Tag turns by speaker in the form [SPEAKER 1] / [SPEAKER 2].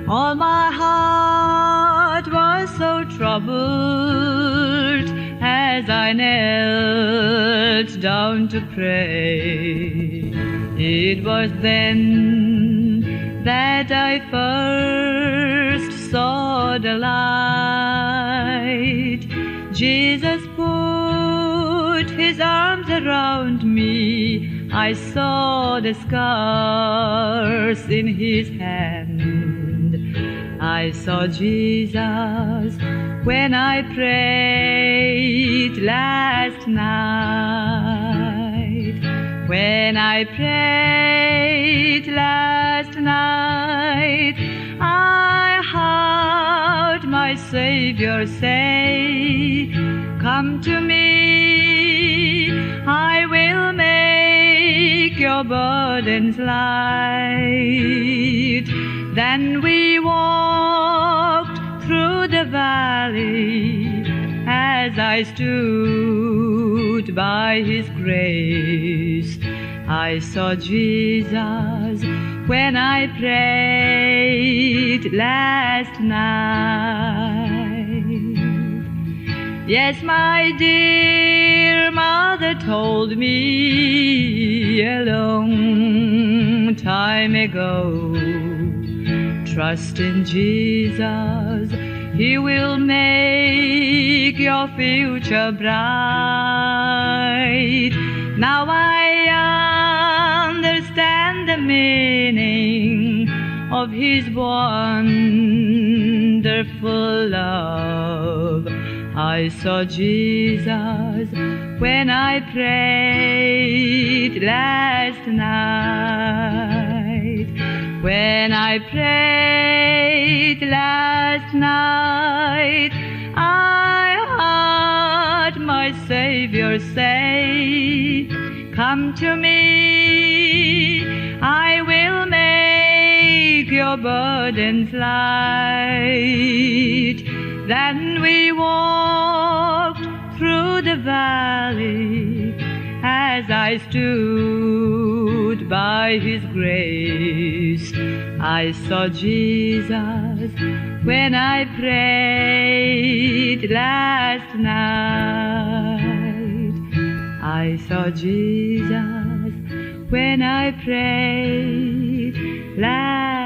[SPEAKER 1] All my heart was so troubled as I knelt down to pray. It was then that I first saw the light. Jesus put his arms around me. I saw the scars in his hand. I saw Jesus when I prayed last night. When I prayed last night, I heard my Savior say, "Come to me, I will make your burdens light." Then we walked through the valley as I stood by his grace. I saw Jesus when I prayed last night. Yes, my dear mother told me a long time ago, trust in Jesus, he will make your future bright. Now I understand the meaning of his wonderful love. I saw Jesus when I prayed last night. When I prayed last night, I heard my Savior say, "Come to me, I will make your burdens light." Then we walked through the valley as I stood by his grace. I saw Jesus when I prayed last night. I saw Jesus when I prayed last night.